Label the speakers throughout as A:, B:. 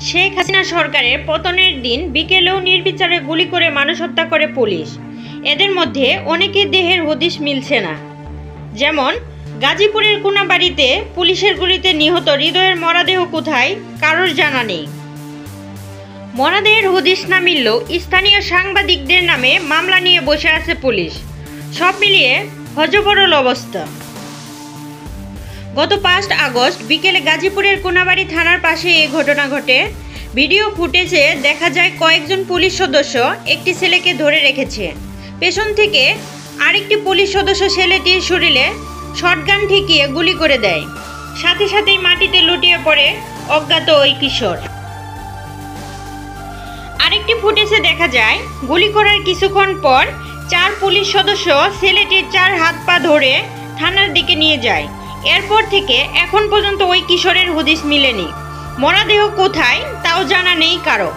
A: শেখ হাসিনা সরকারের পতনের দিন বিকেলেও নির্বিচারে গুলি করে মানুষ হত্যা করে পুলিশ। এদের মধ্যে অনেকের দেহের হদিশ মিলছে না। যেমন গাজীপুরের কোনাবাড়িতে পুলিশের গুলিতে নিহত হৃদয়ের মরদেহ কোথায় কারোর জানা নেই। মরদেহের হদিশ না মিললেও স্থানীয় সাংবাদিকদের নামে মামলা নিয়ে বসে আছে পুলিশ। সব মিলিয়ে হযবরল অবস্থা। গত 5 আগস্ট বিকেলে গাজীপুরের কোনাবাড়ি থানার পাশে এই ঘটনা ঘটে। ভিডিও ফুটেজে দেখা যায় কয়েকজন পুলিশ সদস্য একটি ছেলেকে ধরে রেখেছে। পেছন থেকে আরেকটি পুলিশ সদস্য ছেলেটির শরীরে শটগান ঠেকিয়ে গুলি করে দেয়। সাথে সাথেই মাটিতে লুটিয়ে পড়ে অজ্ঞাত ওই কিশোর। আরেকটি ফুটেজে দেখা যায় গুলি করার কিছুক্ষণ পর 4 পুলিশ সদস্য ছেলেটির 4 হাত পা ধরে থানার দিকে নিয়ে যায়। এরপর থেকে এখন পর্যন্ত ওই কিশোরের হদিশ মিলেনি। মরদেহ কোথায় তাও জানা নেই কারো।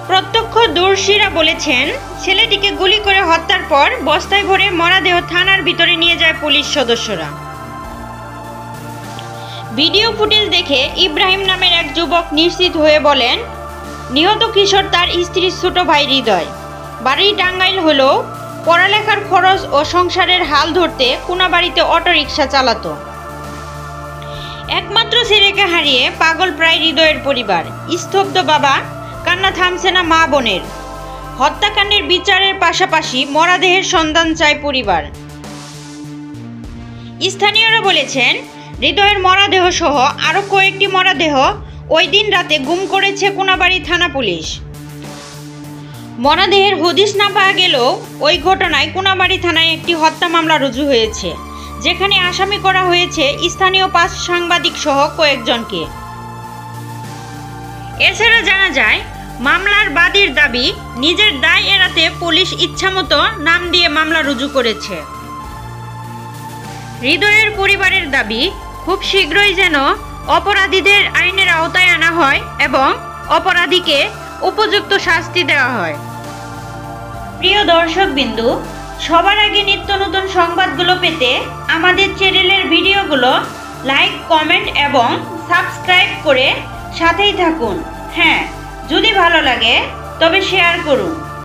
A: প্রত্যক্ষদর্শীরা বলেছেন, ছেলেটিকে গুলি করে হত্যার পর বস্তায় ভরে মরদেহ থানার ভিতরে নিয়ে যায় পুলিশ সদস্যরা। ভিডিও ফুটেজ দেখে ইব্রাহিম নামের এক যুবক নিশ্চিত হয়ে বলেন, নিহত কিশোর তার স্ত্রীর ছোট ভাই হৃদয়। বাড়ি টাঙ্গাইল হলেও পড়ালেখার খরচ ও সংসারের হাল ধরতে কোনাবাড়িতে অটোরিকশা চালাতো। একমাত্র ছেলেকে হারিয়ে পাগল প্রায় হৃদয়ের পরিবার। স্তব্ধ বাবা, কান্না থামছে না মা বোনের। হত্যাকাণ্ডের বিচারের পাশাপাশি মরদেহের সন্ধান চায় পরিবার। স্থানীয়রা বলেছেন, হৃদয়ের মরদেহ সহ আরও কয়েকটি মরদেহ ওই দিন রাতে গুম করেছে কোনাবাড়ি থানা পুলিশ। মরদেহের হদিশ না পাওয়া গেলেও ওই ঘটনায় কোনাবাড়ি থানায় একটি হত্যা মামলা রুজু হয়েছে, যেখানে আসামি করা হয়েছে স্থানীয় 5 সাংবাদিক সহ কয়েকজনকে। এছাড়া জানা যায়, মামলার বাদীর দাবি, নিজের দায় এড়াতে পুলিশ ইচ্ছামতো নাম দিয়ে মামলা রুজু করেছে। হৃদয়ের পরিবারের দাবি, খুব শীঘ্রই যেন অপরাধীদের আইনের আওতায় আনা হয় এবং অপরাধীকে উপযুক্ত শাস্তি দেওয়া হয়। প্রিয় দর্শকবিন্দু, সবার আগে নিত্য নতুন সংবাদগুলো পেতে আমাদের চ্যানেলের ভিডিওগুলো লাইক, কমেন্ট এবং সাবস্ক্রাইব করে সাথেই থাকুন। হ্যাঁ, যদি ভালো লাগে তবে শেয়ার করুন।